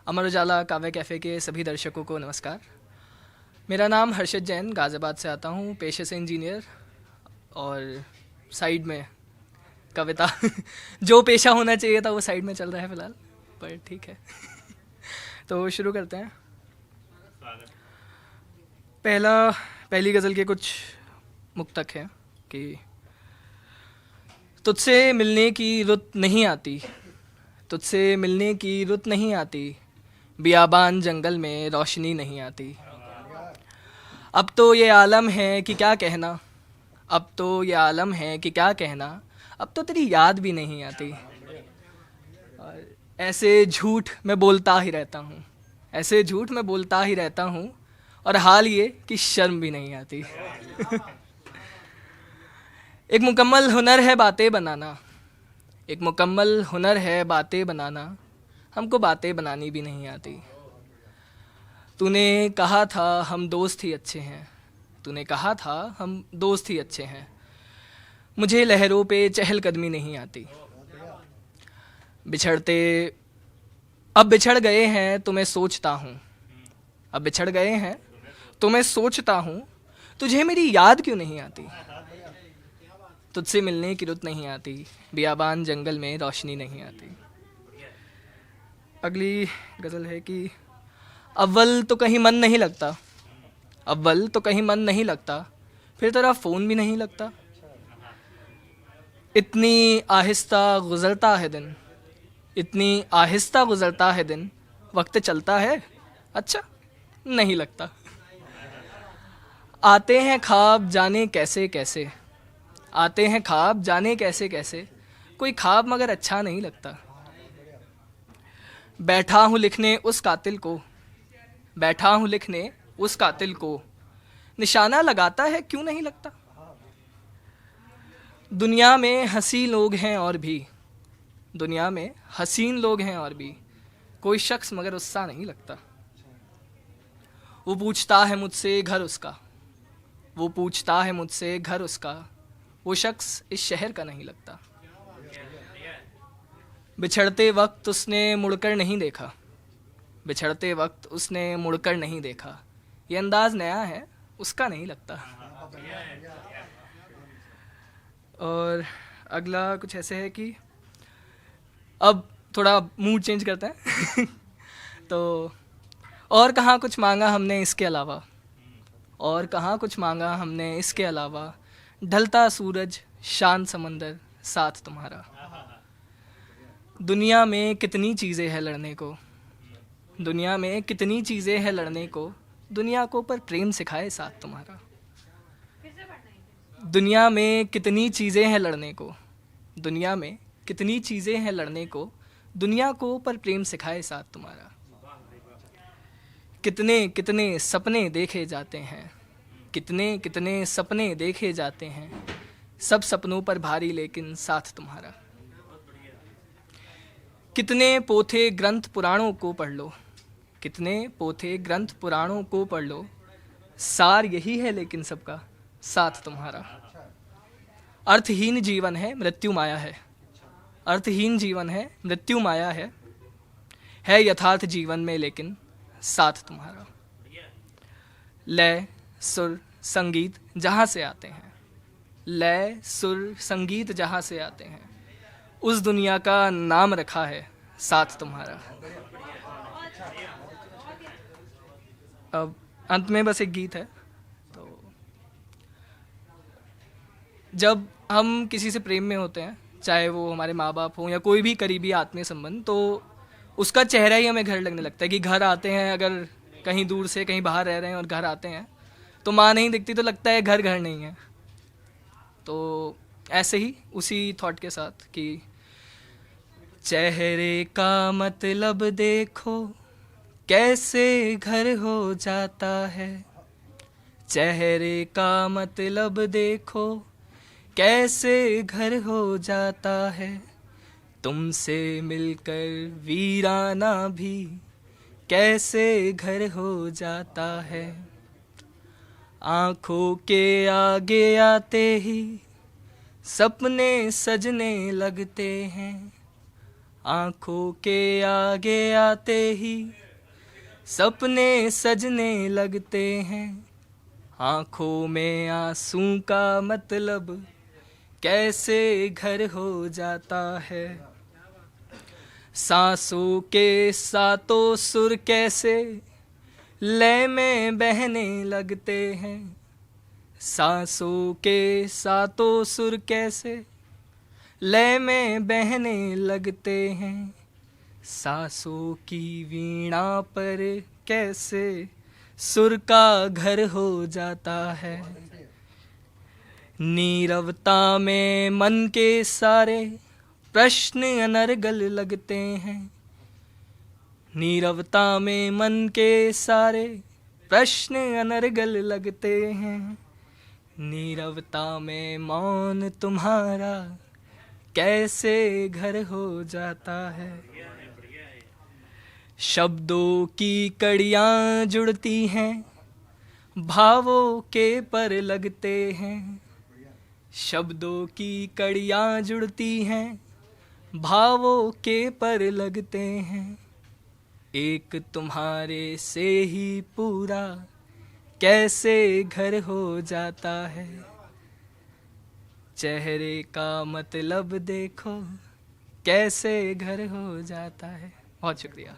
अमर उजाला काव्य कैफ़े के सभी दर्शकों को नमस्कार। मेरा नाम हर्षित जैन, गाज़ियाबाद से आता हूँ, पेशे से इंजीनियर और साइड में कविता जो पेशा होना चाहिए था वो साइड में चल रहा है फ़िलहाल, पर ठीक है। तो शुरू करते हैं। पहली गज़ल के कुछ मुक्तक हैं कि तुझसे मिलने की रुत नहीं आती, तुझसे मिलने की रुत नहीं आती, बियाबान जंगल में रोशनी नहीं आती। अब तो ये आलम है कि क्या कहना, अब तो ये आलम है कि क्या कहना, अब तो तेरी याद भी नहीं आती। और ऐसे झूठ मैं बोलता ही रहता हूँ, ऐसे झूठ मैं बोलता ही रहता हूँ, और हाल ये कि शर्म भी नहीं आती। एक मुकम्मल हुनर है बातें बनाना, एक मुकम्मल हुनर है बातें बनाना, हमको बातें बनानी भी नहीं आती। तूने कहा था हम दोस्त ही अच्छे हैं, तूने कहा था हम दोस्त ही अच्छे हैं, मुझे लहरों पे चहलकदमी नहीं आती। बिछड़ते अब बिछड़ गए हैं तो मैं सोचता हूँ, अब बिछड़ गए हैं तो मैं सोचता हूँ, तुझे मेरी याद क्यों नहीं आती। तुझसे मिलने की रुत नहीं आती, बियाबान जंगल में रोशनी नहीं आती। अगली गज़ल है कि अव्वल तो कहीं मन नहीं लगता, अव्वल तो कहीं मन नहीं लगता, फिर तेरा फ़ोन भी नहीं लगता। इतनी आहिस्ता गुज़रता है दिन, इतनी आहिस्ता गुज़रता है दिन, वक्त चलता है अच्छा नहीं लगता। आते हैं ख्वाब जाने कैसे कैसे, आते हैं ख्वाब जाने कैसे कैसे, कोई ख्वाब मगर अच्छा नहीं लगता। बैठा हूँ लिखने उस कातिल को, बैठा हूँ लिखने उस कातिल को, निशाना लगाता है क्यों नहीं लगता। दुनिया में हसीन लोग हैं और भी, दुनिया में हसीन लोग हैं और भी, कोई शख्स मगर उससा नहीं लगता। वो पूछता है मुझसे घर उसका, वो पूछता है मुझसे घर उसका, वो शख्स इस शहर का नहीं लगता। बिछड़ते वक्त उसने मुड़कर नहीं देखा, बिछड़ते वक्त उसने मुड़कर नहीं देखा, ये अंदाज नया है उसका नहीं लगता। और अगला कुछ ऐसे है कि अब थोड़ा मूड चेंज करते हैं। तो और कहाँ कुछ मांगा हमने इसके अलावा, और कहाँ कुछ मांगा हमने इसके अलावा, ढलता सूरज शांत समंदर साथ तुम्हारा। दुनिया में कितनी चीज़ें हैं लड़ने को, दुनिया में कितनी चीज़ें हैं लड़ने को, दुनिया को पर प्रेम सिखाए साथ तुम्हारा। दुनिया में कितनी चीज़ें हैं लड़ने को, दुनिया में कितनी चीज़ें हैं लड़ने को, दुनिया को पर प्रेम सिखाए साथ तुम्हारा। कितने कितने सपने देखे जाते हैं, कितने कितने सपने देखे जाते हैं, सब सपनों पर भारी लेकिन साथ तुम्हारा। कितने पोथे ग्रंथ पुराणों को पढ़ लो, कितने पोथे ग्रंथ पुराणों को पढ़ लो, सार यही है लेकिन सबका साथ तुम्हारा। अर्थहीन जीवन है मृत्यु माया है, अर्थहीन जीवन है मृत्यु माया है यथार्थ जीवन में लेकिन साथ तुम्हारा। लय सुर संगीत जहाँ से आते हैं, लय सुर संगीत जहाँ से आते हैं, उस दुनिया का नाम रखा है साथ तुम्हारा। अब अंत में बस एक गीत है। तो जब हम किसी से प्रेम में होते हैं, चाहे वो हमारे माँ बाप हों या कोई भी करीबी आत्मीय संबंध, तो उसका चेहरा ही हमें घर लगने लगता है। कि घर आते हैं, अगर कहीं दूर से कहीं बाहर रह रहे हैं और घर आते हैं तो माँ नहीं दिखती तो लगता है घर घर नहीं है। तो ऐसे ही उसी थॉट के साथ कि चेहरे का मतलब देखो कैसे घर हो जाता है, चेहरे का मतलब देखो कैसे घर हो जाता है, तुमसे मिलकर वीराना भी कैसे घर हो जाता है। आँखों के आगे आते ही सपने सजने लगते हैं, आंखों के आगे आते ही सपने सजने लगते हैं। आंखों में आंसू का मतलब कैसे घर हो जाता है। सांसों के सातों सुर कैसे लय में बहने लगते हैं। सांसों के सातों सुर कैसे लय में बहने लगते हैं। सांसों की वीणा पर कैसे सुर का घर हो जाता है। नीरवता में मन के सारे प्रश्न अनर्गल लगते हैं। नीरवता में मन के सारे प्रश्न अनर्गल लगते हैं। नीरवता में मौन तुम्हारा कैसे घर हो जाता है। शब्दों की कड़ियाँ जुड़ती हैं, भावों के पर लगते हैं। शब्दों की कड़ियाँ जुड़ती हैं, भावों के पर लगते हैं। एक तुम्हारे से ही पूरा कैसे घर हो जाता है। चेहरे का मतलब देखो कैसे घर हो जाता है। बहुत शुक्रिया।